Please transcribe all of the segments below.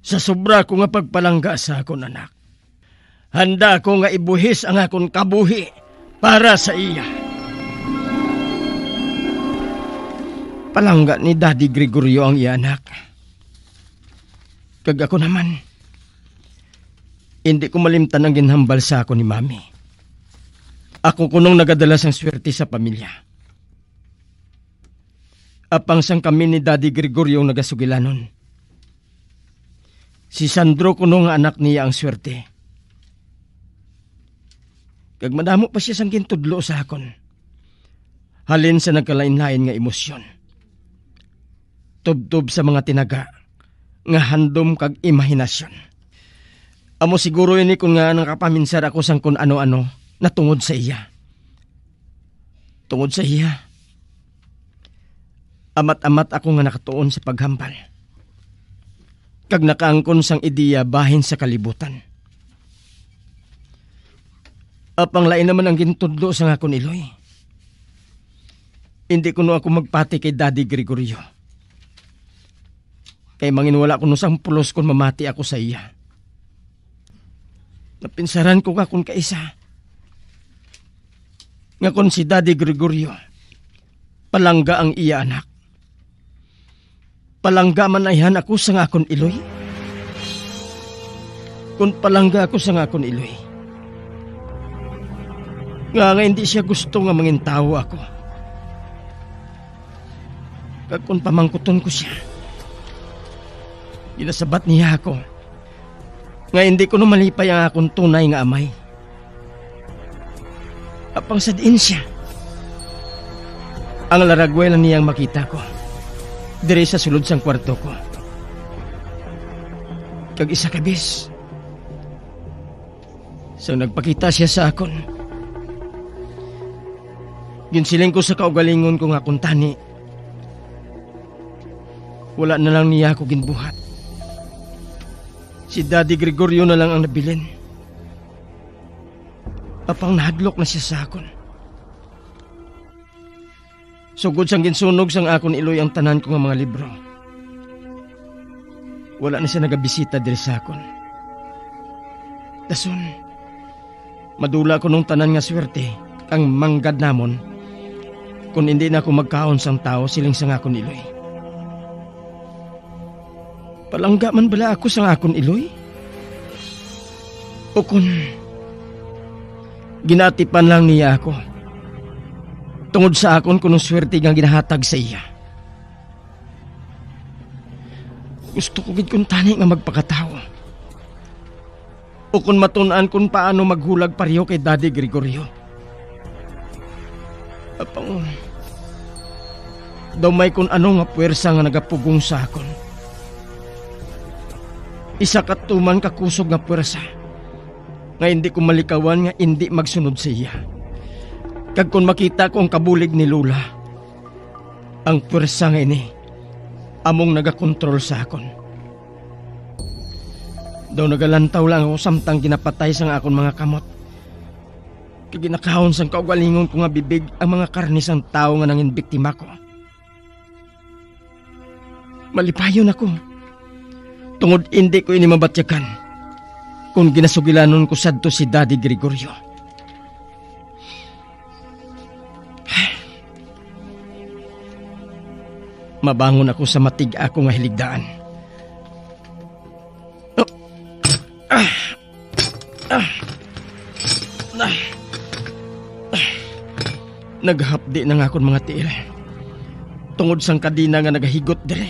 Sa sobra ko nga pagpalangga sa akon anak, handa ko nga ibuhis ang akon kabuhi para sa iya. Palangga ni Daddy Gregorio ang iya anak. Kag ako naman, hindi ko malimtan ang ginhambal sa ako ni Mami. Ako kunong nagadala sang swerte sa pamilya. Apang sang kami ni Daddy Gregorio nagasugilanon. Si Sandro kuno nga anak niya ang swerte. Kag madamo pa siya sang gintudlo sa akon. Halin sa nagkalain-lain nga emosyon. Tubtob sa mga tinaga nga handom kag imahinasyon. Amo siguro ini kung nga nakapaminsar ako sang kun ano-ano na tungod sa iya. Tungod sa iya. Amat-amat ako nga nakatuon sa paghambal. Kag nakaangkon sang ideya bahin sa kalibutan. Apang lain naman ang gintudlo sa akon Iloy. Hindi ko no ako magpati kay Daddy Gregorio. Kay manginwala ko no sang pulos kung mamati ako sa iya. Napinsaran ko ka kung kaisa. Nga kung si Daddy Gregorio, palangga ang iya anak. Palangga man ayhan ako sa ngakon Iloy. Kung palangga ako sa ngakon Iloy. Nga hindi siya gusto nga mangintawo ako. Kag kung pamangkuton ko siya, ginasabat niya ako. Nga hindi ko numalipay ang akong tunay nga amay. Apang sa diin siya. Ang laragwela niyang makita ko. Dire sa sulod sang kwarto ko. Kag isa kabis. So nagpakita siya sa akon. Ginsiling ko sa kaugalingon ko nga kung tani. Wala na lang niya ako ginbuhat. Si Daddy Gregorio na lang ang nabilin. Apang nahadlok na siya sa akon. Sugod sang ginsunog sang akon Iloy ang tanan ko nga mga libro. Wala na siya nagabisita diri sa akon. Dason, madula ko nung tanan nga swerte ang manggad namon kung hindi na ako magkaon sang tao siling sang akon Iloy. Palangga man bala ako sang akon Iloy? O kung ginatipan lang niya ako tungod sa akon kunong swerte nga ginahatag sa iya. Gusto ko gid kung tani nga magpakatao. O kung matun-an kung paano maghulag pareho kay Daddy Gregorio. Apang daw may kung ano nga puwersa nga nagapugong sa akon. Isa katuman kakusog nga puwersa nga hindi ko malikawan nga hindi magsunod sa iya. Kag kung makita ko ang kabulig ni Lula, ang puwersa nga ini, among nagakontrol sa akon. Daw nagalantaw lang ako samtang ginapatay sa akon mga kamot. Kag ginakahon sang kaugalingon ko nga bibig ang mga karni sang tao nga nangin biktima ko. Malipayon ako. Tungod hindi ko ini mabatyakan kung ginasugilanon ko sadto si Daddy Gregorio. Mabangon ako sa matig ako nga hiligdaan. Naghapdi na nga akong mga tiil. Tungod sang kadina nga nagahigot dire.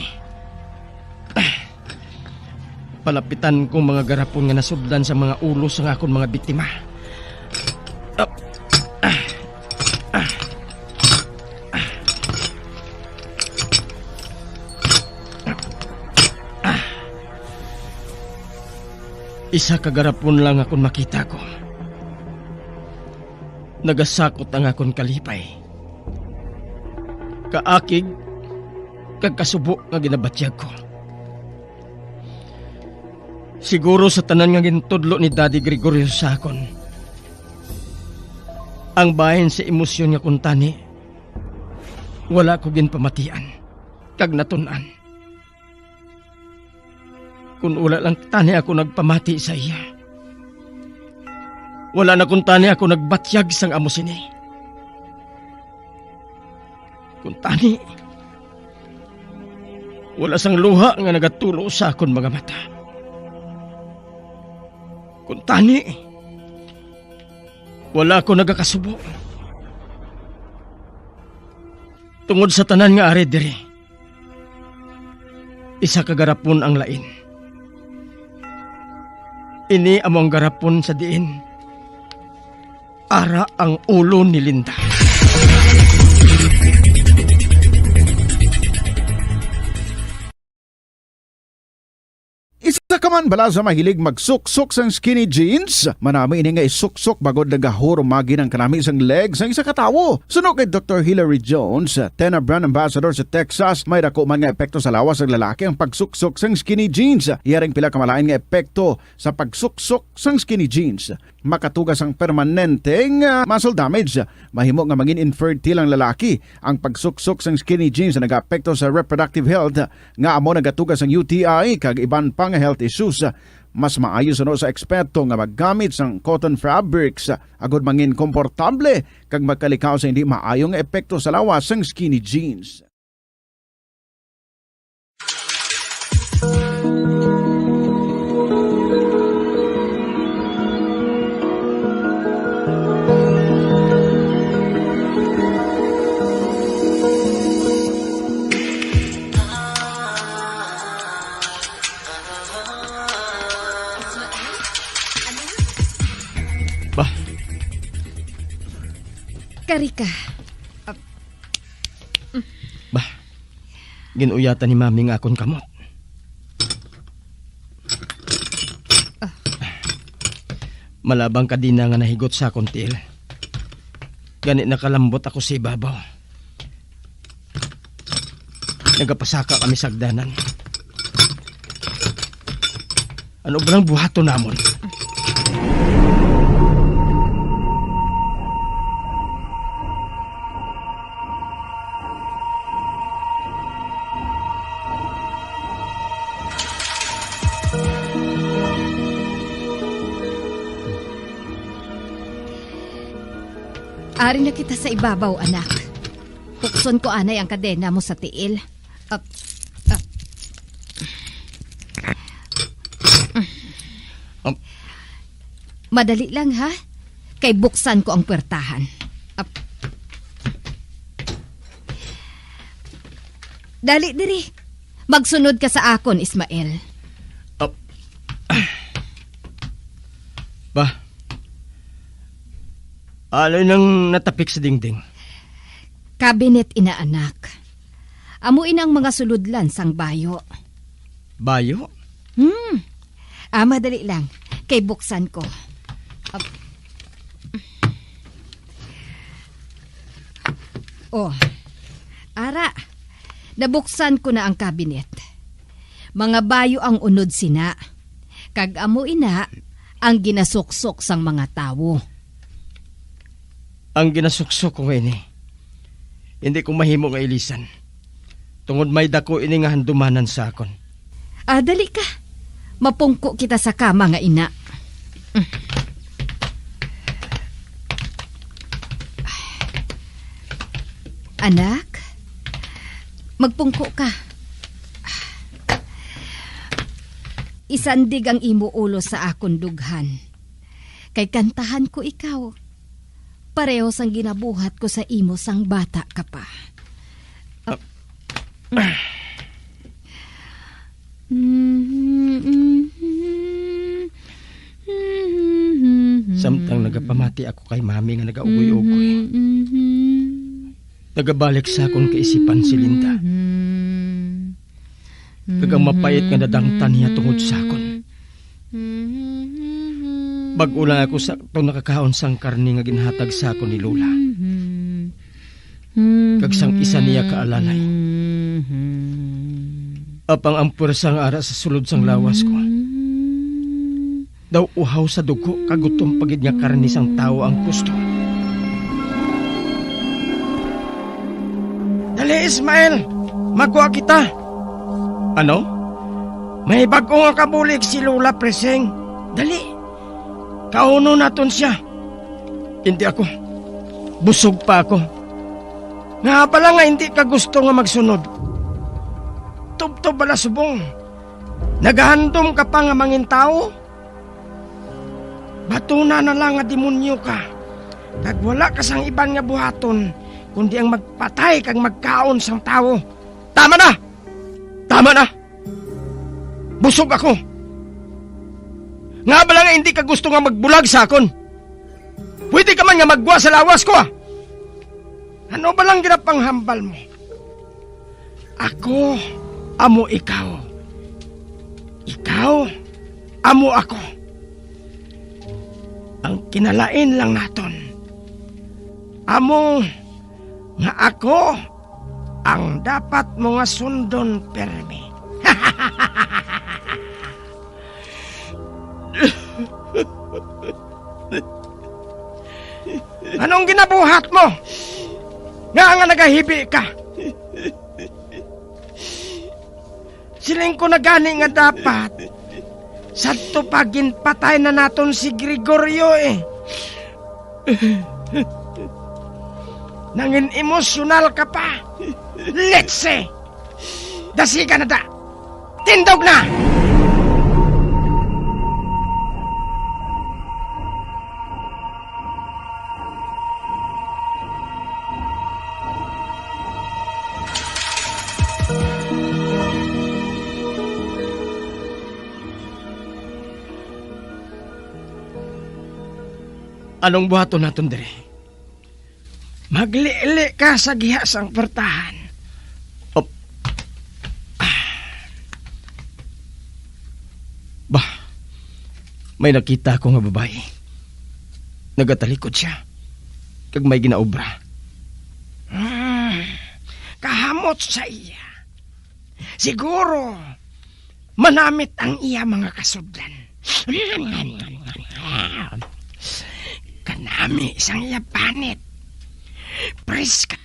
Palapitan kong mga garapon nga nasudlan sa mga ulo sa akong mga biktima. Isa kagarapon lang akong makita ko. Nagasakot ang akong kalipay. Kaakig, kagkasubo nga ginabatyag ko. Siguro sa tanan nga gintudlo ni Daddy Gregorio sa akon. Ang bahin sa emosyon nga kuntani, wala ko ginpamatian, kag natunan. Kung wala lang tani ako nagpamati sa iya. Wala na kung tani ako nagbatyag sang amo sini. Kung tani, wala sang luha nga nagatulo sa akon mga mata. Kung tani, wala ko nagakasubo. Tungod sa tanan nga ari diri, isa ka garapon ang lain. Ini among garapon sa diin, ara ang ulo ni Linda. Isa ka man bala sa mahilig magsuksok sang skinny jeans? Manami ini nga isuksok bagod nagahuro magi ng kanami sang legs ng isa katawo. Suno kay Dr. Hillary Jones, 10 brand ambassador sa Texas, may dako man nga epekto sa lawas ng lalaki ang pagsuksok sang skinny jeans. Iyaring pila kamalain nga epekto sa pagsuksok sang skinny jeans. Makatugas ang permanenteng muscle damage. Mahimo nga maging infertile ang lalaki. Ang pagsuksok sang skinny jeans na nag-apekto sa reproductive health nga amo nagatugas ang UTI kag iban pang health issues. Mas maayo sa eksperto nga maggamit sang cotton fabrics agud mangin komportable kag magkalikaw sa hindi maayong epekto sa lawas sang skinny jeans. Karika, Bah, ginuyatan ni mami nga akong kamot. Malabang ka din na nga nahigot sa akong tiil. Ganit nakalambot ako sa ibabaw. Nagapasaka kami sa agdanan. Ano ba ang buhato namon? ari na kita sa ibabaw, anak. Pukson ko anay ang kadena mo sa tiil. Madali lang, ha? Kay buksan ko ang puwertahan. Dali diri. Magsunod ka sa akon, Ismael. Ba? Ano nang natapik sa dingding? Kabinet inaanak. Amuin ang mga suludlan sang bayo. Bayo? Madali lang. Kay buksan ko. Ara. Nabuksan ko na ang kabinet. Mga bayo ang unod sina. Kag amuin na ang ginasuksok sang mga tawo. Ang ginasuksok ko ngayon hindi ko mahimo nga ilisan. Tungod may dako ini nga handumanan sa akon. Dali ka. Mapungko kita sa kama nga ina. Anak, magpungko ka. Isandig ang imo ulo sa akon dughan. Kay kantahan ko ikaw. Pareho sang ginabuhat ko sa imo sang bata ka pa. Samtang nagapamati ako kay mami nga nagaugoy-ugoy. Nagabalik sa akong kaisipan si Linda. Kagang mapait nga nadangtan niya tungod sa akon. Bag-o lang ako sa itong nakakaon sang karni nga ginhatag sa akon ni Lola. Kag sang isa niya kaalalay. Apang ang puwersang ara sa sulod sang lawas ko. Daw uhaw sa dugo kagutom pagid nga karni sang tao ang gusto. Dali Ismael! Magkuha kita! Ano? May bago nga kabulig si Lola Preseng. Dali. Kauno naton siya. Hindi ako. Busog pa ako. Nga pala nga hindi ka gusto nga magsunod. Tubtob bala subong. Nagahandom ka pa nga mangin tao. Batuna na lang nga demonyo ka. Kag wala ka sang iban nga buhaton, kundi ang magpatay kag magkaon sang tao. Tama na! Tama na! Busog ako. Nga bala nga hindi ka gusto nga magbulag sa akon. Pwede ka man nga magwa sa lawas ko ah. Ano ba lang ginapang-hambal mo? Ako, amo ikaw. Ikaw, amo ako. Ang kinalain lang naton. Amo, nga ako, ang dapat mo nga sundon permi. Anong ginabuhat mo? Nga nagahibi ka. Siling ko na gani nga dapat. Sadto pagin patay na naton si Gregorio eh. Nangin emosyonal ka pa. Let's say. Dasi ka na da. Tindog na! Anong buhaton naton dire? Magliili ka sa gihasang pertahan. Op. Bah, may nakita ko nga babae. Nagatalikod siya. Kag may ginaobra. Kahamot sa iya. Siguro, manamit ang iya mga kasudlan. Kanami isang iya panit. Preska.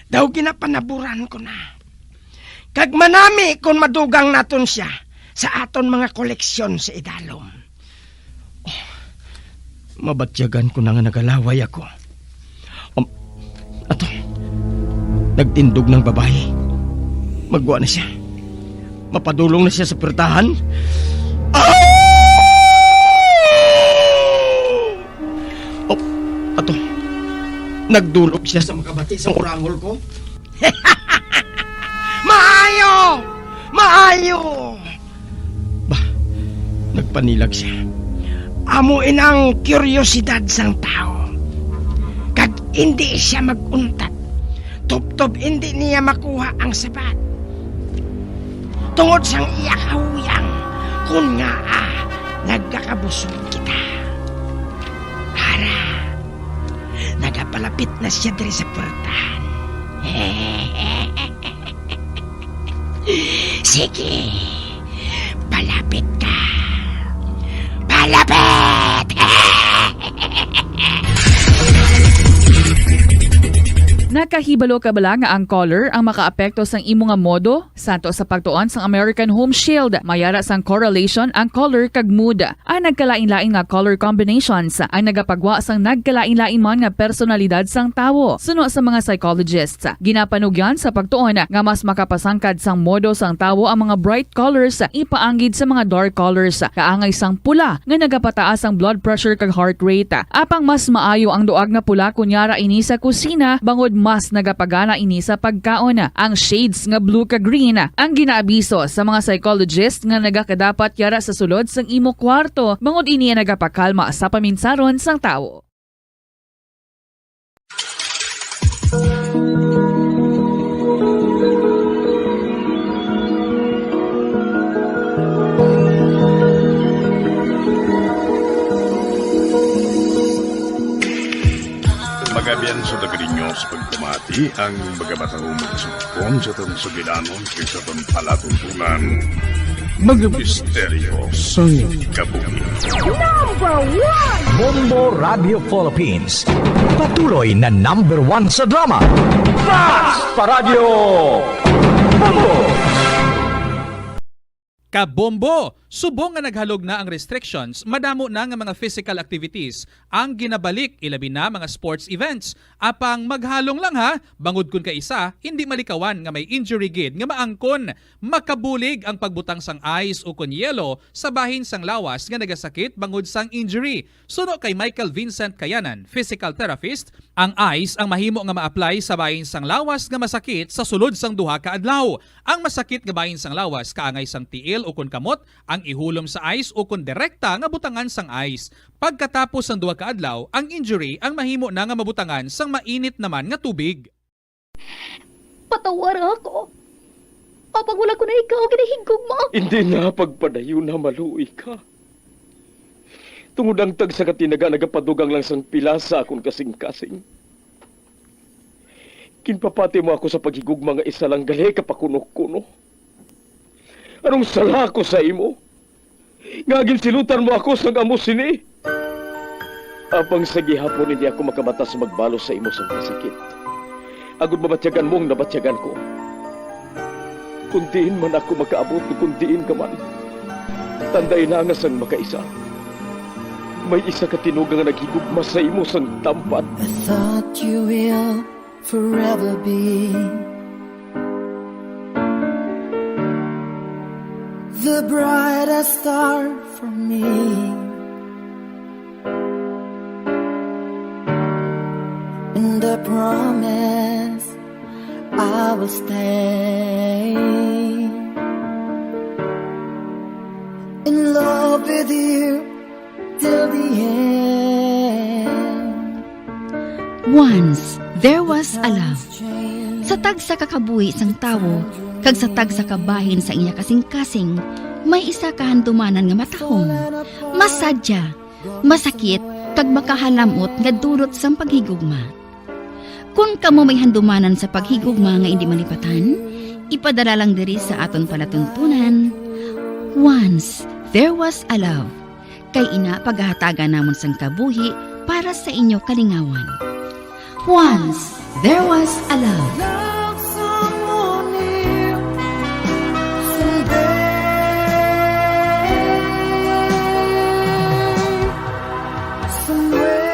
Daw ginapanaburan ko na. Kag manami kung madugang naton siya sa aton mga koleksyon sa idalom. Oh, mabatyagan ko na nga nagalaway ako. Ato, nagtindog ng babae. Magwa na siya. Mapadulong na siya sa pertahan. Ato, nagdulog siya sa makabati sa urangol ko. Maayo! Maayo! Bah, nagpanilag siya. Amuin ang kuryosidad sang tao. Kag hindi siya maguntat. Tubtob hindi niya makuha ang sabat. Tungod sang iya kahuyang, kun nga nagkakabusog kita. Hara, nagapalapit na siya diri sa portahan. Sige, palapit ka. Palapit! Nakahibalo ka bala nga ang color ang makaapekto sang imo nga modo? Santo sa pagtuon sang American Home Shield, mayara sang correlation ang color kag mood. Ang nagkalain-lain nga color combinations ang nagapagwa sang nagkalain-lain man nga personalidad sang tawo. Suno sa mga psychologists, ginapanugyan sa pagtuon nga mas makapasangkad sang modo sang tawo ang mga bright colors ipaanggid sa mga dark colors. Kaangay sang pula nga nagapataas ang blood pressure kag heart rate. Apang mas maayo ang duag nga pula kunyara ini sa kusina bangod mas nagapagana ini sa pagkaon. Ang shades nga blue ka green ang ginaabiso sa mga psychologist nga nagakadapat yara sa sulod sang imo kwarto bangod ini nagapakalma sa paminsaron sang tawo. Magabian sa dagarinyo sa pagpamati ang magabatang umagsukon sa itong sugilanon kaysa itong palatuntunan. Mga misteryo sa kabuhi. Bombo Radio Philippines. Patuloy na #1 sa drama. Fast Paradyo Bombo! Kabombo! Subong nga naghalog na ang restrictions, madamo na nga mga physical activities ang ginabalik ilabi na mga sports events. Apang maghalong lang ha, bangod kun ka isa, hindi malikawan nga may injury gid nga maangkon. Makabulig ang pagbutang sang ice o kun yelo sa bahin sang lawas nga nagasakit bangod sang injury. Suno kay Michael Vincent Kayanan, physical therapist, ang ice ang mahimo nga ma-apply sa bahin sang lawas nga masakit sa sulod sang duha ka adlaw. Ang masakit nga bahin sang lawas kaangay sang tiil o kun kamot, ang ihulom sa ice o kun direkta nga butangan sang ice. Pagkatapos ng duha ka adlaw, ang injury ang mahimo na nga mabutangan sang mainit naman nga tubig. Patawar ako. Apag wala ko na ikaw, ginahigugma. Hindi na pagpadayo na maluoy ka. Tungod ang tag sa katinaga nagapadugang lang sang pila sa akong kasing-kasing. Kinpapati mo ako sa paghigugma nga isa lang gali kapakuno-kuno. Anong sala ko sa imo? Ngagin silutan mo ako sa amo sini. Apang sa gihapon hindi ako makabatas magbalo sa imo sa sakit. Agud mabatyagan mong nabatyagan ko. Kundiin man ako makaabot, kundiin ka man. Tanday na nga sang makaisa. May isa ka tinuga nga naghigugma sa imo sang tampat. I thought you will forever be the brightest star for me. And I promise I will stay in love with you till the end. Once, there was a love. Sa tag sa kakabuhi sang tawo, kag sa tag sa kabahin sa iya kasing-kasing, may isa kahandumanan nga matahong. Masadya, masakit, kag makahalamot nga dulot sang paghigugma. Kung kamo may handumanan sa paghigugma nga hindi malipatan, ipadala lang diri sa aton palatuntunan. Once, there was a love. Kay ina paghahatagan namon sang kabuhi para sa inyo kalingawan. Once, there was a love. Love someone new someday, somewhere.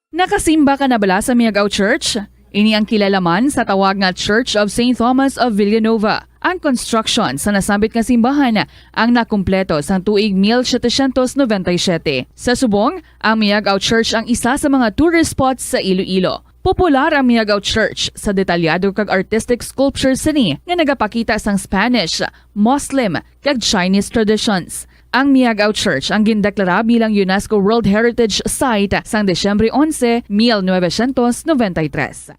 Nakasimba ka na bala sa Miagaw Church? Ini ang kilalaman sa tawag nga Church of St. Thomas of Villanova. Ang construction sa nasabit nga simbahan ang nakumpleto sa tuig 1797. Sa subong, ang Miagaw Church ang isa sa mga tourist spots sa Iloilo. Popular ang Miagaw Church sa detalyado kag artistic sculptures sini nga nagapakita sang Spanish, Muslim kag Chinese traditions. Ang Miagaw Church ang gindeklara bilang UNESCO World Heritage Site sang Desyembre 11, 1993.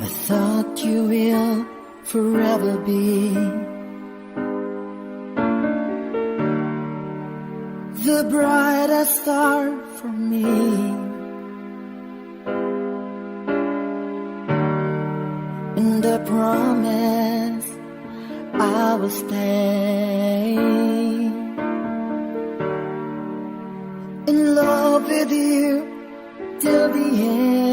I thought you will forever be the brightest star for me. And I promise I will stay in love with you till the end.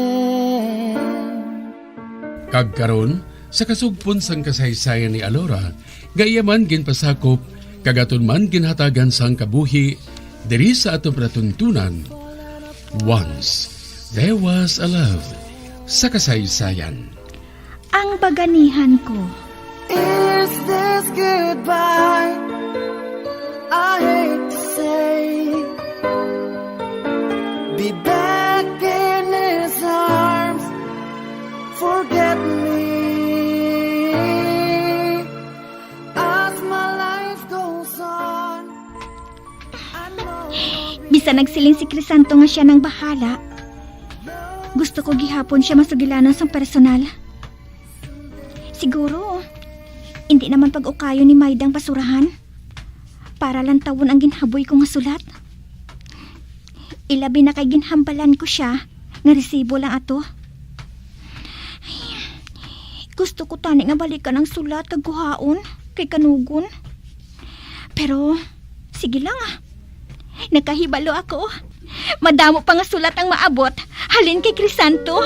Kagkaron, sa kasugpon sang kasaysayan ni Alora, gayaman ginpasakop, kagaton man ginhatagan sang kabuhi, diri sa atong palatuntunan. Once, there was a love sa kasaysayan. Ang baganihan ko. Is this goodbye? I hate to say, be back in his arms, forget me. As my life goes on, I know Bisa nagsiling si Crisanto nga siya ng bahala. Gusto ko gihapon siya masugilanan sa personal. Siguro, hindi naman pag-ukayo ni Maydang basurahan. Para lang tawon ang ginhaboy kong sulat. Ilabi na kay ginhambalan ko siya, nga resibo lang ato. Ay, gusto ko tani nga balikan ang sulat kag guhaon kay kanugon. Pero, sige lang nakahibalo ako. Madamo pa nga sulat ang maabot, halin kay Crisanto.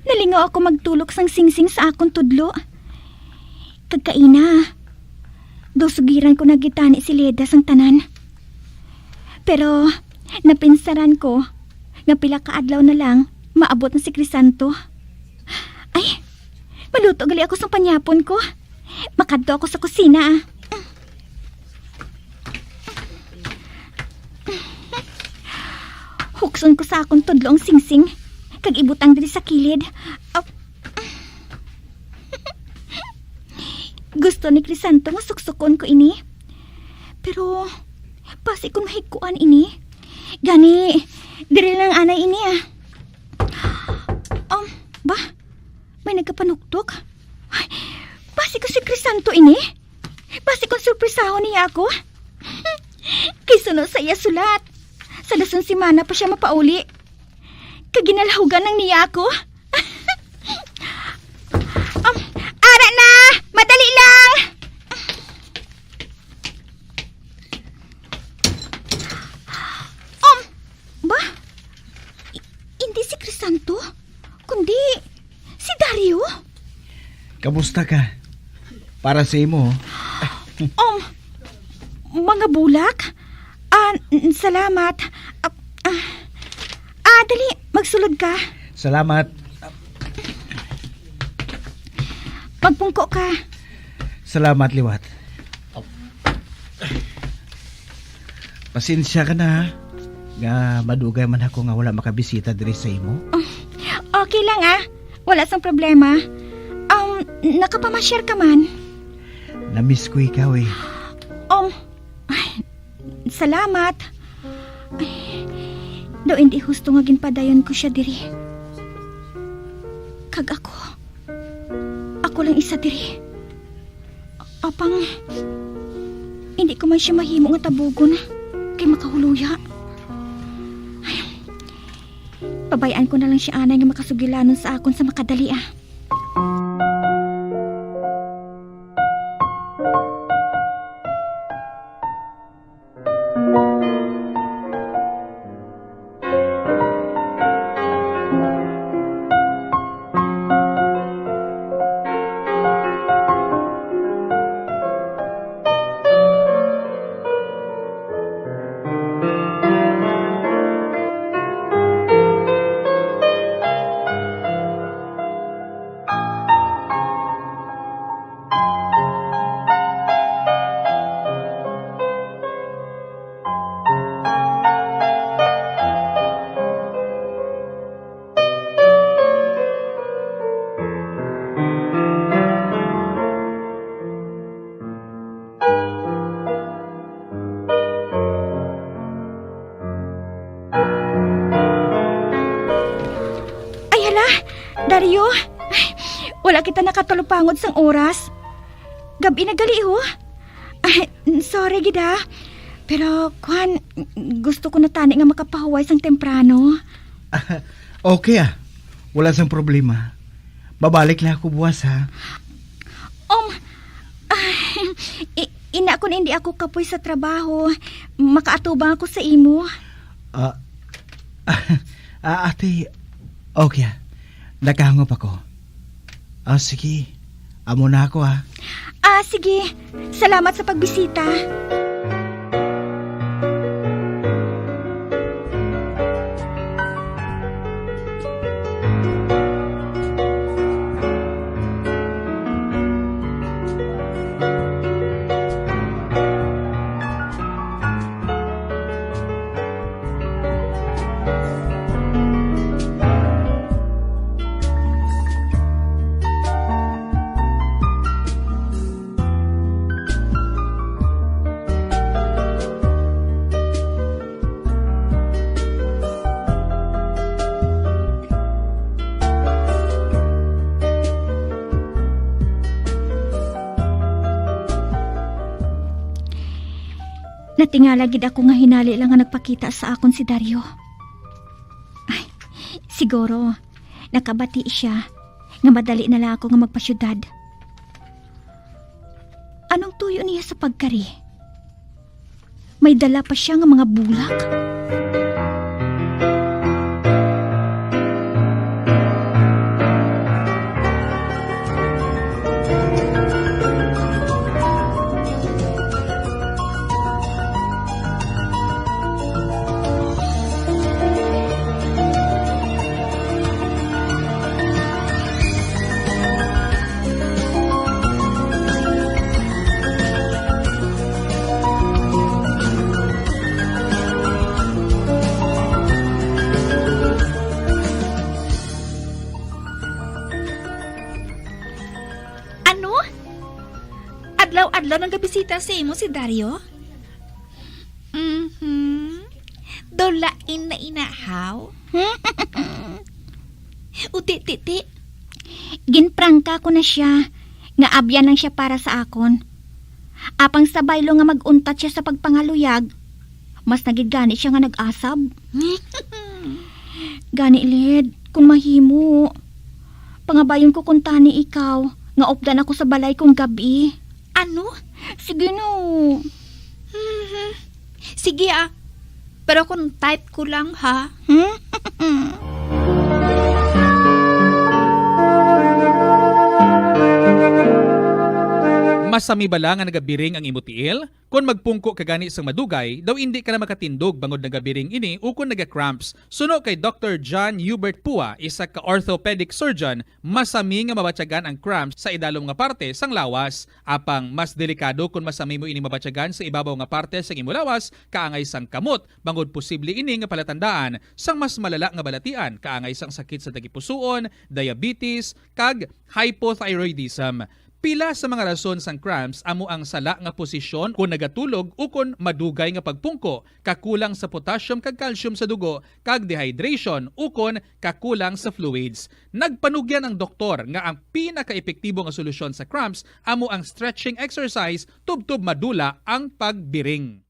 Nalingaw ako magtulok sang singsing sa akong tudlo. Kagkaina, sugiran ko nagitani si Leda sang tanan. Pero napinsaran ko nga pila ka adlaw na lang maabot na si Crisanto. Ay, maluto gali ako sang panyapon ko. Makadto ako sa kusina. Hukson ko sa akong tudlo ang singsing. Kag ibutang diri sa kilid. Gusto ni Crisanto nga suksukon ko ini. Pero pasi kung mahikuan ini. Gani, diri lang anay ini ba? May nagkapanuktok? Ay, pasi ko si Crisanto ini. Pasi kung surpresahon niya ako. Kay sunod sa iya sulat. Sa dason simana pa siya mapauli. Kaginalhugan ng niya ako. Ara na! Madali lang! Ba? Hindi si Crisanto, kundi si Dario. Kamusta ka? Para sa imo. Mga bulak? Salamat. Dali, magsulod ka. Salamat. Magpungko ka. Salamat, Liwat. Pasensya ka na, nga madugay man ako nga wala makabisita diri sa imo. Okay lang wala sang problema. Nakapamasyar ka man. Namiss ko ikaw Salamat. Daw hindi husto nga ginpadayon ko siya diri. Kag ako lang isa diri. Apang hindi ko man siya mahimo nga tabugon kay makahuluya. Ay, pabayaan ko na lang siya anay nga makasugilanon sa akon sa makadali Dario, wala kita nakatulupangod sang oras. Gabi na gali sorry gida. Pero kuan, gusto ko na tani nga makapahuway sang temprano. Okay wala sang problema. Babalik na ako buwas Ina ko na hindi ako kapoy sa trabaho. Makaatubang ako sa imo. Ate, Okay, nakahangop ako. Sige. Amo na ako, ha? Sige. Salamat sa pagbisita. Natingala gid ako nga hinali lang nga nagpakita sa akon si Dario. Ay, siguro nakabati siya nga madali na lang ako nga magpasyudad. Anong tuyo niya sa pagkari? May dala pa siya nga mga bulak. Adlaw nang gabisita sa imo si Dario? Dolain na inahaw? Uti-titi. Ginprangka ko na siya nga abyan lang siya para sa akon. Apang sabaylo nga mag-untat siya sa pagpangaluyag, mas nagigani siya nga nag-asab. Gani lid, kung mahimo. Pangabayon ko kung tani ikaw, nga opdan ako sa balay kong gabi. Ano? Sige no. Sige pero kung type ko lang ha. Masami bala nga nagabiring ang imutiil? Kung magpungko ka gani sang madugay, daw hindi ka na makatindog bangod nagabiring ini o kung naga-cramps. Suno kay Dr. John Hubert Pua, isa ka orthopedic surgeon, masami nga mabatyagan ang cramps sa idalom nga parte sang lawas. Apang mas delikado kung masami mo ini mabatyagan sa ibabaw nga parte sang imo lawas, kaangay sang kamot, bangod posible ini nga palatandaan sang mas malala nga balatian, kaangay sang sakit sa dagipusoon, diabetes, kag hypothyroidism. Pila sa mga rason sang cramps amo ang sala nga posisyon kung nagatulog o kung madugay nga pagpungko, kakulang sa potassium kag calcium sa dugo, kag dehydration o kung kakulang sa fluids. Nagpanugyan ang doktor nga ang pinaka-epektibo nga solusyon sa cramps amo ang stretching exercise tubtob madula ang pagbiring.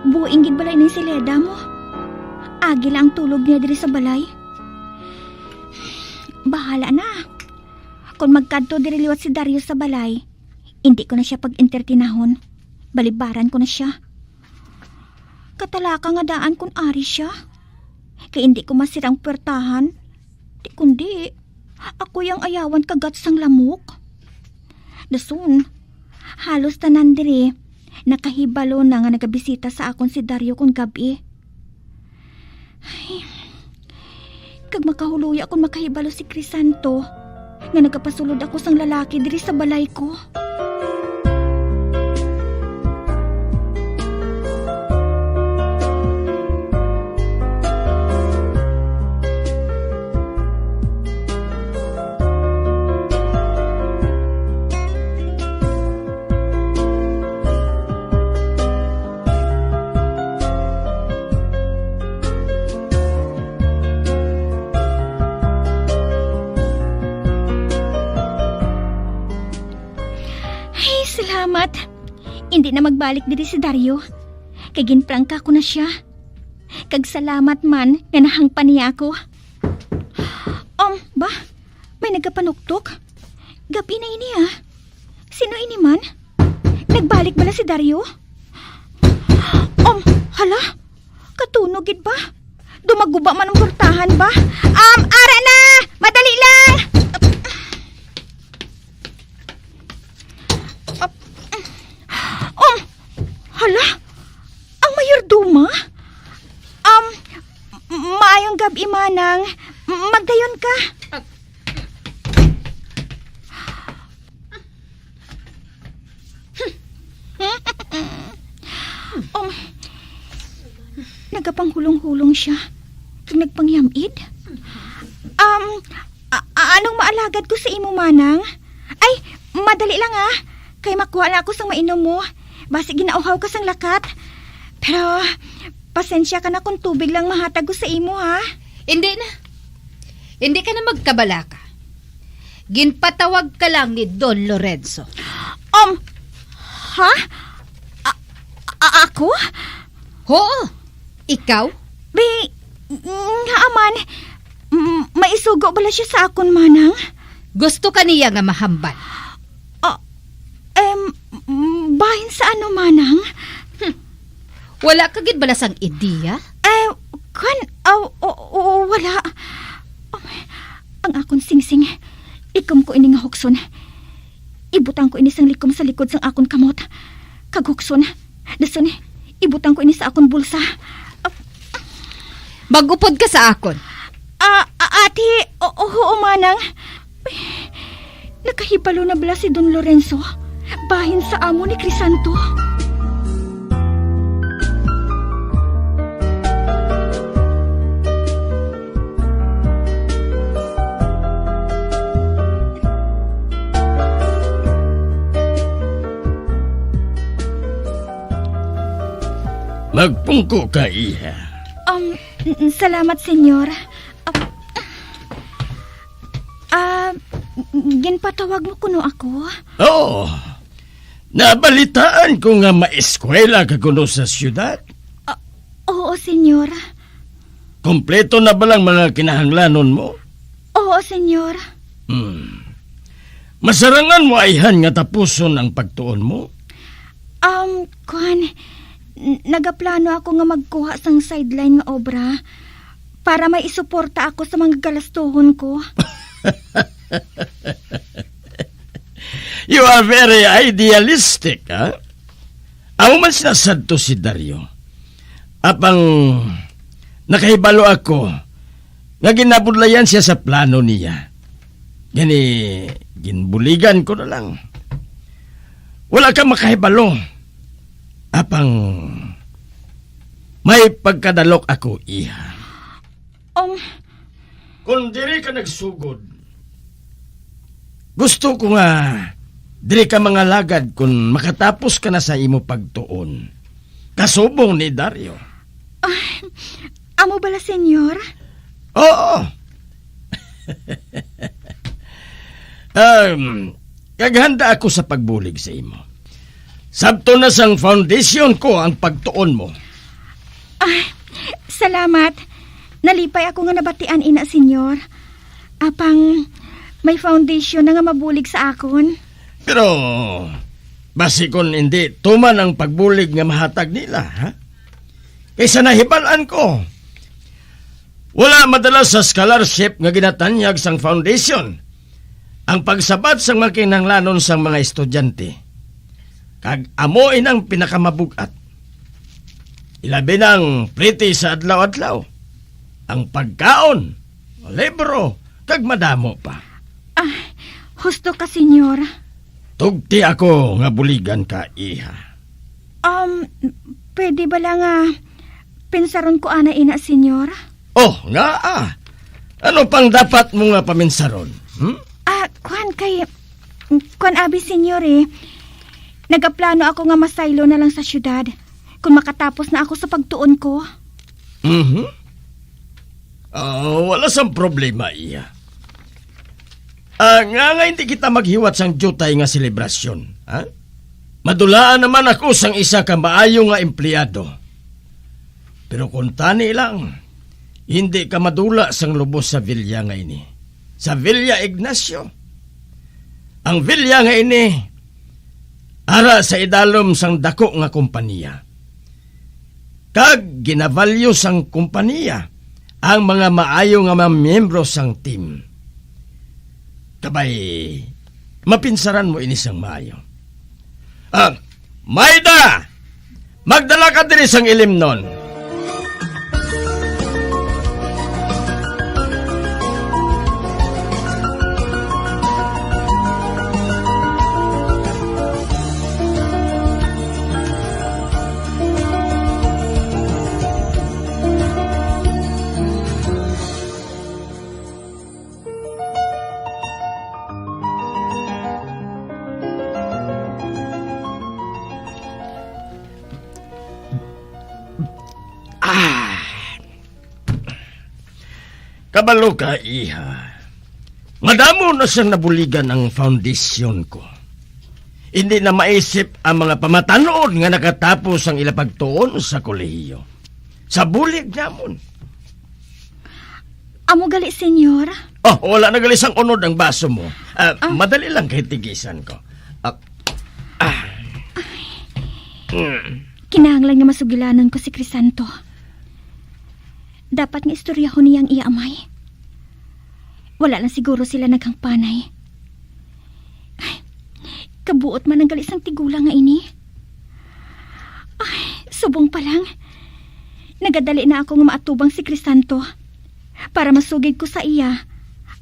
Buinggid balay ni si Leda mo. Agi lang tulog niya diri sa balay. Bahala na. Kung magkadto diri liwat si Dario sa balay, hindi ko na siya pag-entertinahon. Balibaran ko na siya. Katalaka nga daan kung ari siya. Kaya hindi ko masirang puwertahan. Di kundi, ako yung ayawan kagat sang lamok. Dasun, halos tanan diri, nakahibalo na nga nagabisita sa akon si Dario kung gabi. Ay, kag makahuluya kung makahibalo si Crisanto, nga nagapasulod ako sang lalaki diri sa balay ko. Salamat. Hindi na magbalik diri si Dario. Kay ginprangka ko na siya. Kag salamat man nga nahangpan niya ako. Ba? May nagapanuktok? Gabi na ini Sino ini man? Nagbalik bala si Dario? Hala? Katunogid ba? Dumaguba man ang portahan ba? Ara na! Madali lang! Hala? Ang mayorduma? Maayong gabi, manang. Magdayon ka. Nagapanghulong-hulong siya. Kung nagpangyamid. Anong maalagad ko sa imo, manang? Ay, madali lang Kay makuha na ako sang mainom mo. Basi ginauhaw ka sang lakat. Pero, pasensya ka na kung tubig lang mahatag ko sa imo, Hindi na. Hindi ka na magkabalaka. Ginpatawag ka lang ni Don Lorenzo. Ha? Ako? Oo. Ikaw? Nga aman, maisugo bala siya sa akon, manang? Gusto ka niya nga mahambal. Bahin sa ano, manang? Wala ka gid bala sang ideya? Wala. Ang akon singsing, ikom ko ini nga hukson. Ibutang ko ini sang likom sa likod sang akon kamot. Kag hukson, dason, ibutang ko ini sa akon bulsa. Magupod ka sa akon. Ate, oo, manang. Nakahibalo na bala si Don Lorenzo. Bahin sa amo ni Crisanto. Magpungko ka, iha. Salamat, senyor. Ginpatawag mo kuno ako? Oo. Nabalitaan ko nga maeskwela ka kuno sa syudad. Oo, senyor. Kompleto na ba lang mga kinahanglanon mo? Oo, senyor. Masarangan mo ayhan nga tapuson ang pagtuon mo? Nagaplano ako nga magkuha sang sideline nga obra para may isuporta ako sa mga galastuhon ko. You are very idealistic, ha? Ako man sinasadto si Dario. Apang nakahibalo ako nga ginabudlayan siya sa plano niya. Ginbuligan ko na lang. Wala kang makahibalo. Apang may pagkadalok ako, iha. Kung diri ka nagsugod, gusto ko nga diri ka mga lagad kung makatapos ka na sa imo pagtuon. Kasubong ni Dario. Amo bala, senyor? Oo. Kaghanda ako sa pagbulig sa imo. Sabto na sang foundation ko ang pagtuon mo. Salamat. Nalipay ako nga nabatian ina, senyor. Apang may foundation na nga mabulig sa akon. Pero basi kon hindi tuman ang pagbulig nga mahatag nila, ha? Kaysa nahibalaan ko. Wala madalas sa scholarship nga ginatanyag sang foundation ang pagsabat sang makinanglanon sang mga estudyante. Kag amoy ang pinakamabugat. Ilabi ng pretty sa adlaw-adlaw. Ang pagkaon, libro, kag madamo pa. Husto ka, senyor. Tugti ako nga buligan ka, iha. Pwede ba lang pensaron ko ana ina, senyor? Oh, nga Ano pang dapat mo nga paminsaron? Kuan abi, senyor Nagaplano ako nga masaylo na lang sa syudad kung makatapos na ako sa pagtuon ko. Wala sang problema, iya. Nga hindi kita maghiwat sang jutay nga selebrasyon, ha? Madulaan naman ako sang isa ka maayo nga empleyado. Pero kung tani lang, hindi ka madula sang lubos sa Villa nga ini. Sa Villa Ignacio. Ang Villa nga ini, ara sa idalom sang dako nga kompanya. Kag ginavalyo sang kompanya ang mga maayo nga mga miyembro sang team. Kabay, mapinsaran mo ini sang maayo. Maida! Magdala ka diri sang ilim nun. Kabalo ka, iha. Madamo na siyang nabuligan ang foundation ko. Hindi na maisip ang mga pamatanood nga nakatapos ang ilapagtuon sa kolehiyo. Sa bulig namon. Amo gali, senyor. Oh, wala na galis ang unod ang baso mo. Madali lang kay tigisan ko. Kinahanglan nga masugilanan ko si Crisanto. Dapat nga istorya ko niyang iamay. Wala lang siguro sila naghangpanay. Ay, kabuot man ang galisang tigulang nga ini. Ay, subong pa lang. Nagadali na ako nga maatubang si Crisanto para masugid ko sa iya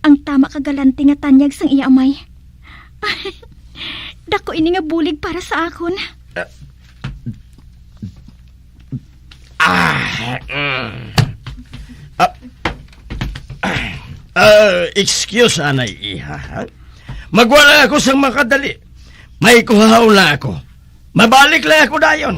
ang tama kagalante nga tanyag sang iamay. Ay, dako ini nga bulig para sa akon. Excuse, anay, iha. Magwala ako sang makadali. May kuhaw na ako. Mabalik lang ako dayon.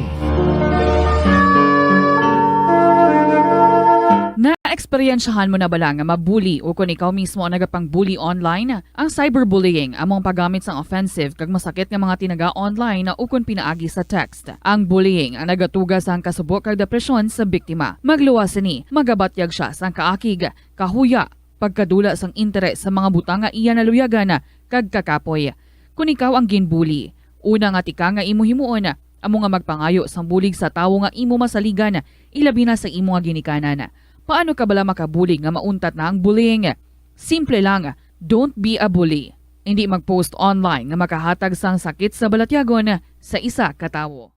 Na-eksperyensyahan mo na bala nga mabuli o kung ikaw mismo ang nagapang-bully online? Ang cyberbullying among paggamit sang offensive kag masakit nga mga tinaga online na ukon pinaagi sa text. Ang bullying ang nagatuga sang kasubok kag depresyon sa biktima. Magluwas ni, magabatyag siya sang kaakig, kahuya, pagkadula sang interes sa mga butang nga iya naluyagan kag kakapoy. Kung ikaw ang ginbully, una nga tika nga imo himuon, amo nga magpangayo sang bulig sa tawo nga imo masaligan, ilabi na sa imo nga ginikanan. Paano ka bala makabulig nga mauntat na ang bullying? Simple lang, don't be a bully. Hindi mag-post online nga makahatag sang sakit sa balatyagon sa isa ka tawo.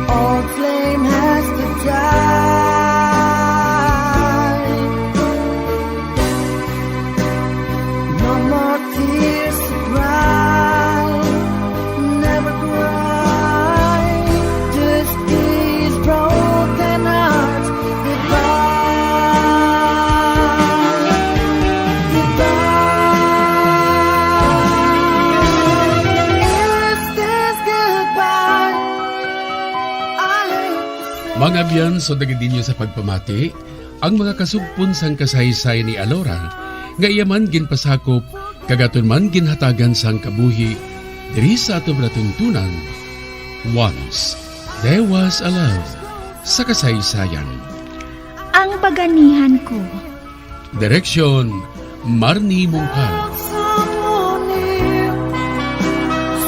Old flame has to die. No more tears to cry. Never cry. Just these broken hearts. Goodbye. Goodbye. Is this goodbye? Mga biyan, so dagadinyo sa pagpamati, ang mga kasugpon sang kasaysay ni Alora, nga iyaman ginpasakop, kagaton man ginhatagan sang kabuhi, diri sa atong natuntunan. Once, there was a love sa kasaysayan. Ang baganihan ko. Direksyon, Marnie Mongcal. Someone new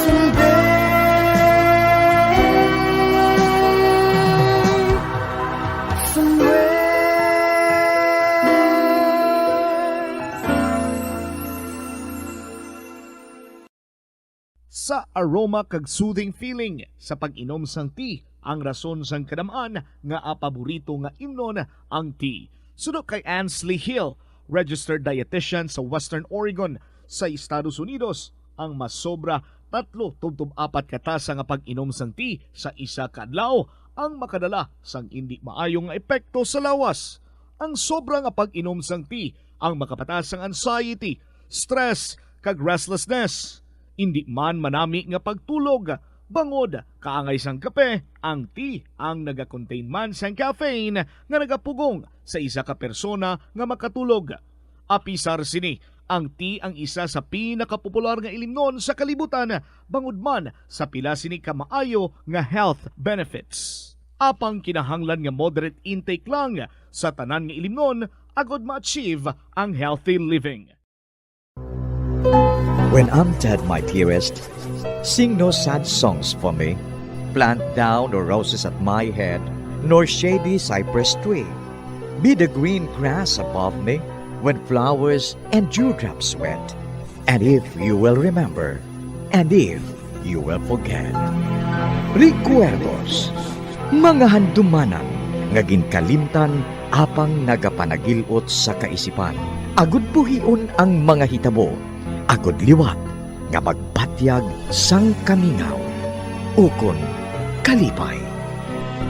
someday. Sa aroma kag soothing feeling sa pag-inom sang tea, ang rason sang kadamaan nga paborito nga imnon ang tea. Sunod kay Ansley Hill, registered dietitian sa Western Oregon sa Estados Unidos, ang mas sobra 3-4 katasa nga pag-inom sang tea sa isa ka adlaw ang makadala sang hindi maayong nga epekto sa lawas. Ang sobra nga pag-inom sang tea ang makapatas sang anxiety, stress kag restlessness. Hindi man manami nga pagtulog, bangod, kaangay sang kape, ang tea ang naga-contain man sang caffeine nga nagapugong sa isa ka persona nga makatulog. Apisar sini ang tea ang isa sa pinakapopular nga ilimnon sa kalibutan bangod man sa pila sini kamaayo nga health benefits. Apang kinahanglan nga moderate intake lang sa tanan nga ilimnon agod ma-achieve ang healthy living. When I'm dead, my dearest, sing no sad songs for me. Plant down no roses at my head, nor shady cypress tree. Be the green grass above me when flowers and dewdrops wet. And if you will remember, and if you will forget. Recuerdos, mga handumanan, nga ginkalimtan apang nagapanagilot sa kaisipan. Agud buhion ang mga hitabo, agud liwat, nga magpatyag sang kamingaw. Ukon kalipay.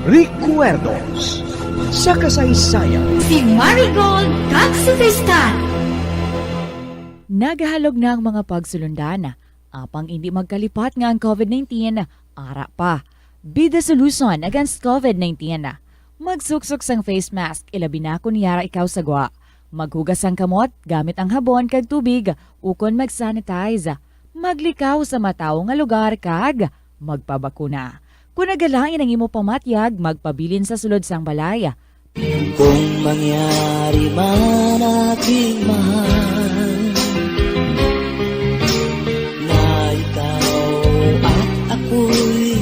Recuerdos sa kasaysayan. Si Marigold kag si Tristan. Nagahalog na ang mga pagsulundan. Apang hindi magkalipat nga ang COVID-19, ara pa. Be the solution against COVID-19. Magsuksok sang face mask, ilabi na kung niyara ikaw sagwa. Maghugas ang kamot gamit ang habon kag tubig, ukon mag-sanitize. Maglikaw sa mataw nga lugar kag magpabakuna. Kung nagalangin ang imo pamatyag, magpabilin sa sulod sang balay. Kung mangyari man aking mahal na ikaw at ako'y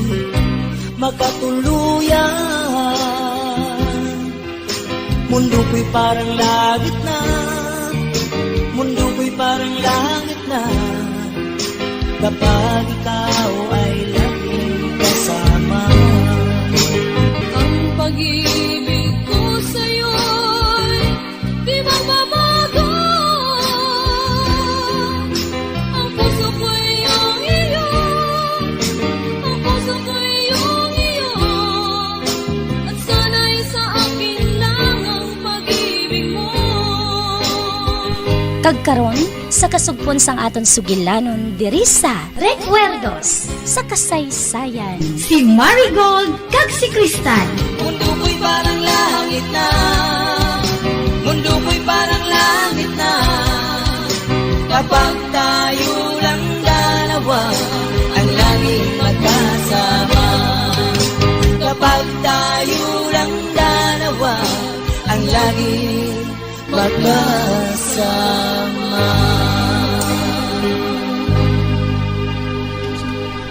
magkatuluyan, mundo ko'y parang langit na, mundo ko'y parang langit na, kapag ikaw ay laging kasama. Ang pag-ibig ko sa'yo'y di magbabago. Ang puso ko'y iyong iyo, ang puso ko'y iyong iyo, at sana'y sa akin lang ang pag-ibig mo. Kagkaron sa kasugpon sang aton sugilanon diri sa Recuerdos sa kasaysayan. Si Marigold kag si Tristan. Mundo ko'y parang langit na, mundo ko'y parang langit na, kapag tayo lang dalawa ang laging magkasama. Kapag tayo lang dalawa ang laging magkasama.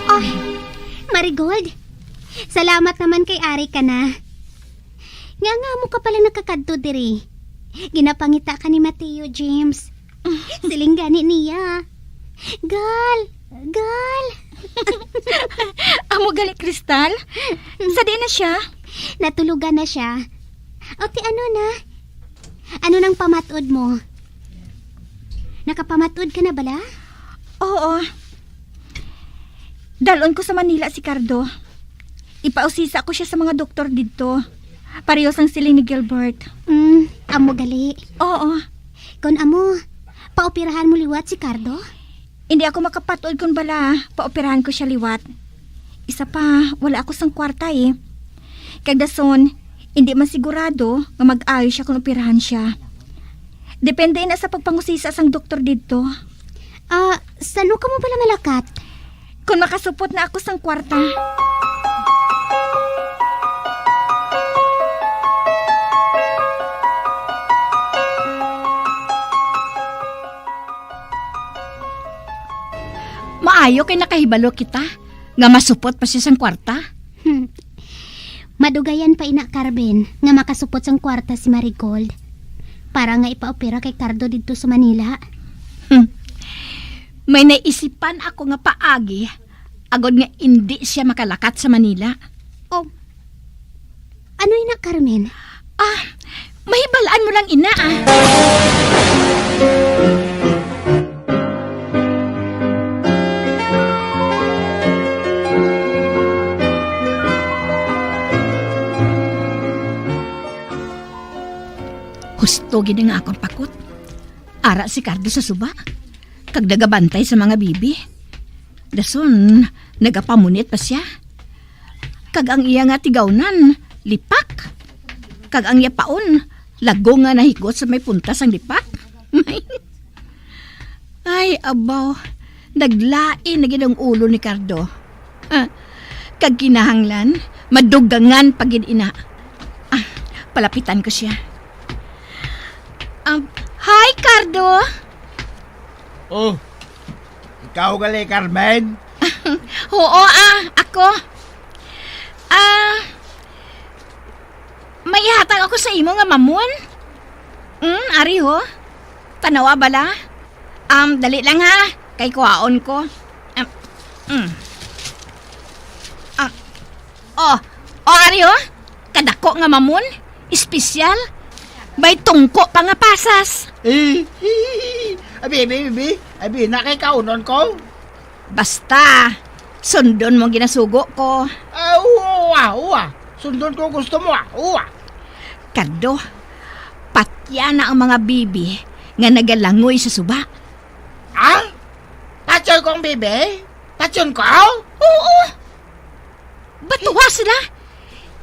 Oh, Marigold, salamat naman kay Ari ka na. Nga mo ka pala nakakadto diri. Ginapangita ka ni Mateo James. Silinggani niya. Gal! Amo gali, Kristal? Sadi na siya? Natulugan na siya. O ti ano na? Ano nang pamatod mo? Nakapamatod ka na bala? Oo. Dalon ko sa Manila si Cardo. Ipausisa ko siya sa mga doktor dito. Parehas ang siling ni Gilbert. Amo gali. Oo. Kung amo, paoperahan mo liwat si Cardo? Hindi ako makapatod kung bala. Paoperahan ko siya liwat. Isa pa, wala ako sang kwarta eh. Kagdason, hindi man sigurado nga mag-ayos siya kung operahan siya. Depende na sa pagpangusisa sang doktor dito. Sano ka mo pala malakat? Kung makasupot na ako sang kwarta. Maayo kay nakahibalo kita nga masupot pa siya sang kwarta. Madugayan pa ina Carben nga makasupot sang kwarta si Marigold. Para nga ipaopera kay Cardo dito sa Manila. May naisipan ako nga paagi agod nga hindi siya makalakat sa Manila. Oh, ano ina Carmen? Mahibalaan mo lang ina Husto gid nga akong pakot. Ara si Cardo sa suba. Kag nagabantay sa mga bibi. Dason, nagapamunit pa siya. Kag ang iya nga tigawnan, lipak. Kag ang iya paon, lago nga nahigot sa may puntas ang lipak. Ay, abaw. Naglain na ginang ulo ni Cardo. Kag kinahanglan, madugangan pagin ina. Palapitan ko siya. Hi, Cardo! Oh, ikaw gali, Carmen? Oo, ako. May hatag ako sa imo nga mamon. Ari ho. Tanawa bala? Dali lang ha. Kay kuhaon ko. Ari ho. Kadako nga mamon. Espesyal. Bay tungko pa nga pasas. Abi, nakikaunon ko? Basta. Sundon mo ginasugo ko. Uwa. Sundon ko gusto mo, uwa. Cardo, patya na ang mga bibi nga nagalangoy sa suba. Patyon kong bibi? Patyon ko? Oo. Batuwa sila.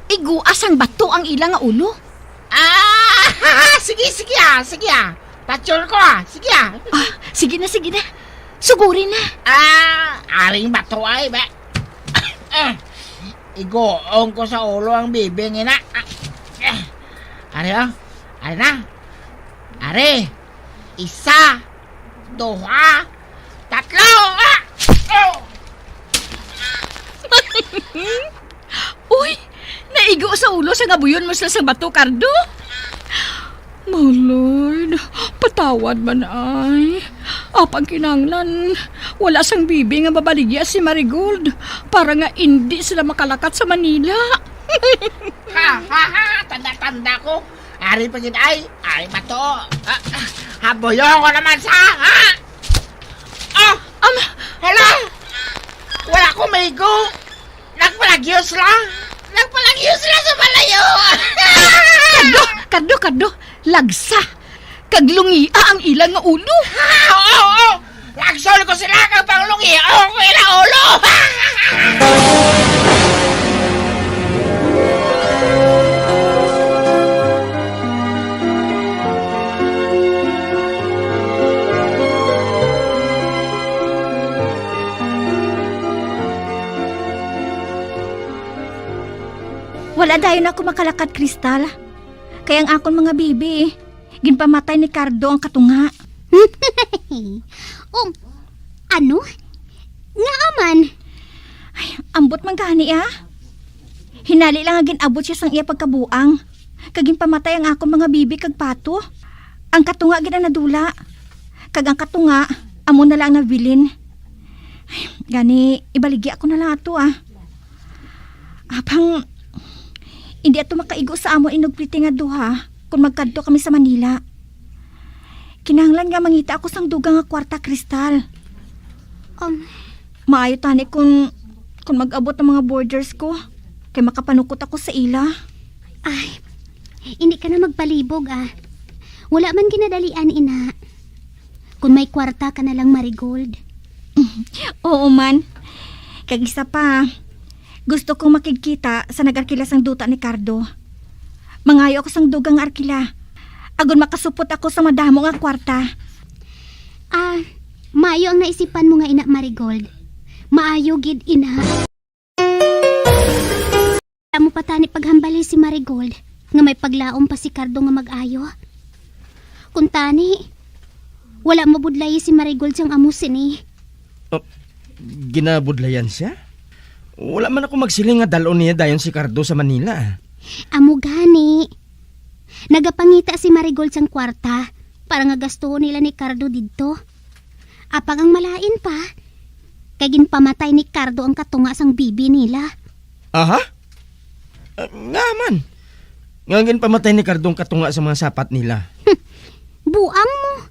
Iguas ang bato ang ilang nga ulo. Sige. Patyon ko, sige. Sige na. Sugurin na. Aring bato ay, ba? Igoong ko sa ulo ang bibing ina. Ari na. Ari. 1, 2, 3. Uy, naigo sa ulo sa ngabuyon mo sa bato, Cardo. My Lord, patawad man ay. Apang kinanglan, wala sang bibi nga babaligya si Marigold para nga hindi sila makalakat sa Manila. Tanda ko. Ari pagin ay ba to? Haboyo ko naman sa, hala! Wala ko maigo. Nagpalagyos lang sa malayo. Cardo, lagsa. Kaglungia ang ilang nga ulo. Oo. Lagsol ko sila kag panglungia ko ilang ulo. Wala dayon ako makalakad, Kristal. Kaya ang akon mga bibi, ginpamatay ni Cardo ang katunga. Ano? Nga aman? Ay, ambot man gani Hinali lang agin abot siya sang iya pagkabuang. Kagin pamatay ang akon mga bibi kag pato. Ang katunga gid ang nadula. Kag ang katunga, amo na lang nabilin. Ay, gani, ibaligya ako na lang ato Apang hindi ato makaigo sa amo inugpliti nga duha kung magkadto kami sa Manila. Kinahanglan nga mangita ako sang dugang nga kwarta, Kristal. Maayo tani kung mag-abot ang mga borders ko kay makapanukot ako sa ila. Ay, hindi ka na magpalibog Wala man ginadalian, ina. Kung may kwarta ka na lang, Marigold. Oo man. Kag isa pa, gusto kong makikita sa nag-arkila sang duta ni Cardo. Mangayo ako sang dugang arkila. Agon makasupot ako sa madamo nga kwarta. Maayo ang naisipan mo nga, ina Marigold. Maayo gid, ina. Mo pa tani paghambali si Marigold nga may paglaom pa si Cardo nga mag-ayo. Kung tani, wala mabudlay si Marigold siyang amusin Ginabudlayan siya? Wala man ako magsiling nga dalon niya dayon si Cardo sa Manila. Amo gani. Nagapangita si Marigold siyang kwarta para nga gasto nila ni Cardo didto. Apang ang malain pa, kagin pamatay ni Cardo ang katunga sang bibi nila. Aha? Nga man. Ngangin pamatay ni Cardo ang katunga sa mga sapat nila. Buang mo.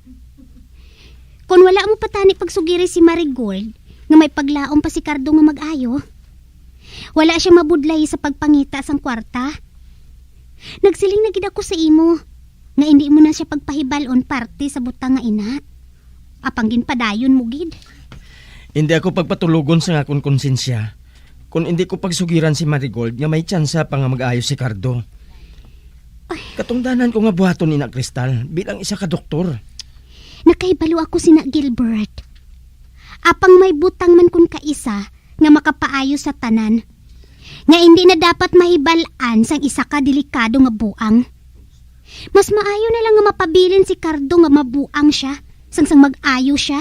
Kung wala mo patani pagsugiri si Marigold nga may paglaom pa si Cardo nga mag-ayo, wala siya mabudlay sa pagpangita sang kwarta. Nagsiling na gid ako sa imo nga hindi mo na siya pagpahibalon parte sa butang nga ina. Apang ginpadayon mo gid. Hindi ako pagpatulugon sa akong konsensya kung hindi ko pagsugiran si Marigold nga may tsansa pa nga mag-ayos si Cardo. Katungdanan ko nga buhaton ni na Kristal bilang isa ka doktor. Nakahibalo ako sina Gilbert. Apang may butang man kun kaisa nga makapaayo sa tanan. Nga hindi na dapat mahibalaan sang isa ka delikado nga buang. Mas maayo na lang nga mapabilin si Cardo nga mabuang siya sang mag-ayo siya.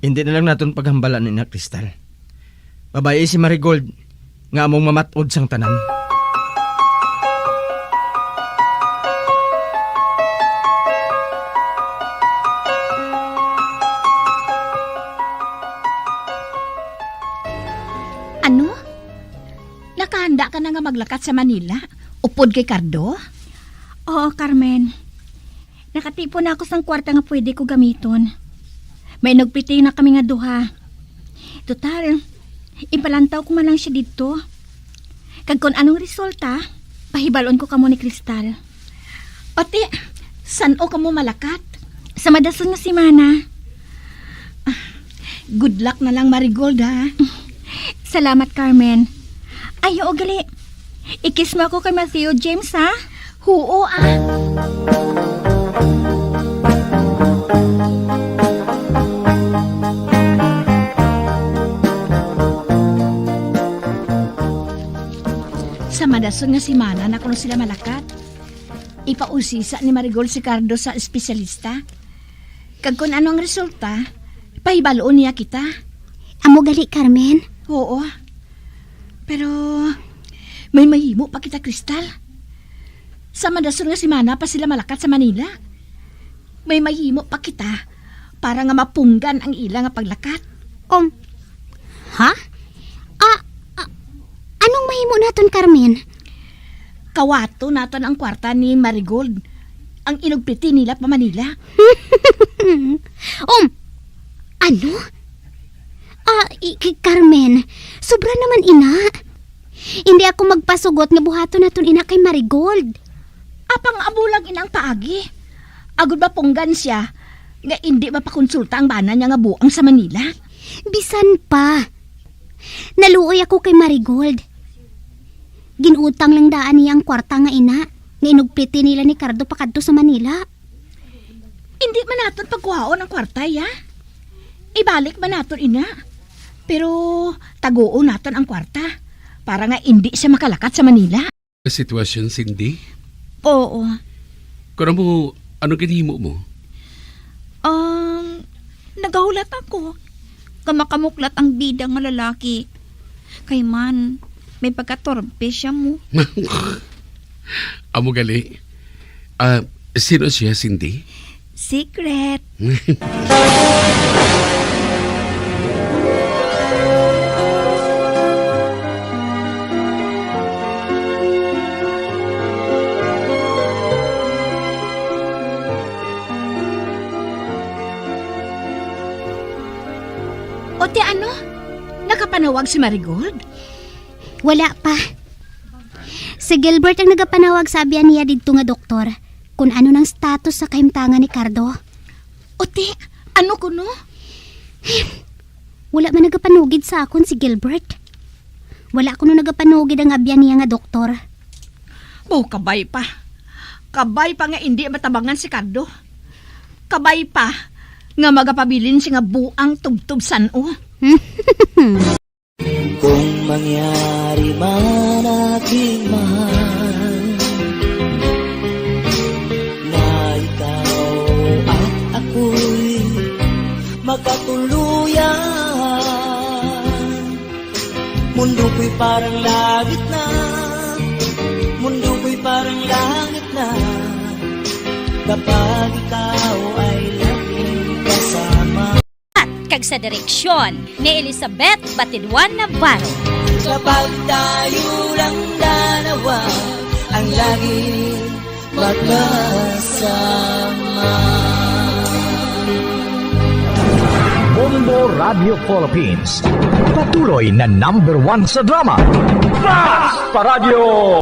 Hindi na lang naton paghambalan ni na Crystal. Babae si Marigold nga among mamatod sang tanan. Ano? Nakahanda ka na nga maglakat sa Manila? Upod kay Cardo? Oo, Carmen. Nakatipon na ako sang kwarta nga pwede ko gamiton. May nagpiti na kami nga duha. Total, ipalantaw ko man lang siya dito. Kag kung anong resulta, pahibalon ko kamo ni Crystal. Pati, san o kamo malakat? Sa madason nga si Mana. Good luck na lang, Marigold, ha? Salamat, Carmen. Ay, oo, gali. Ikis mo ako kay Matthew James, ha? Oo, Sa madason nga si Mana na kuno sila malakat. Ipausisa ni Marigold si Cardo sa espesyalista. Kag kung anong resulta, pahibaloon niya kita. Amo gali, Carmen? Oo. Pero may mahimo pa kita, Crystal. Sa madason nga si Mana pa sila malakat sa Manila. May mahimo pa kita para nga mapunggan ang ila nga paglakat. Ha? Anong mahimo naton, Carmen? Kawato naton ang kwarta ni Marigold. Ang inugpiti nila pa Manila. Ano? Carmen, sobra naman ina. Hindi ako magpasugot nga buhato naton ina kay Marigold. Apang abulang inang paagi. Agud ba punggan siya nga hindi mapakonsulta ang bana niya nga buang sa Manila? Bisan pa. Naluoy ako kay Marigold. Ginutang lang daan niya ang kwarta nga ina nga inugpliti nila ni Cardo pakadto sa Manila. Hindi man naton pagkuhaon ang kwarta, ya? Ibalik man naton ina. Pero taguon naton ang kwarta para nga hindi siya makalakat sa Manila. Sitwasyon, Cindy? Oo. Kung mo, ano ginhimo mo? Nagahulat ako. Kamakamuklat ang bida nga lalaki. Kay man, may pagkatorpe siya mo. Amo gali. Sino siya, Cindy? Secret. Ote, ano? Nakapanawag si Marigold? Wala pa. Si Gilbert ang nagapanawag sabihan niya dito nga doktor kung ano ng status sa kahimtangan ni Cardo. Ote, ano kuno? Wala man nagapanugid sa akon si Gilbert. Wala kuno nagapanugid ang abyan niya nga doktor. Kabay pa. Kabay pa nga hindi matabangan si Cardo. Kabay pa nga magapabilin siya nga buang tubtub sano. Kung mangyari man aking mahal na ikaw at ako'y magkatuluyan, mundo ko'y parang langit na, mundo ko'y parang langit na, kapag ikaw ay laging kasama. Kag sa direksyon ni Elizabeth Batidwan Navarro. Kapag tayo lang dalawa ang laging magkasama. Bombo Radio Philippines, patuloy na #1 sa drama. Fast Paradyo!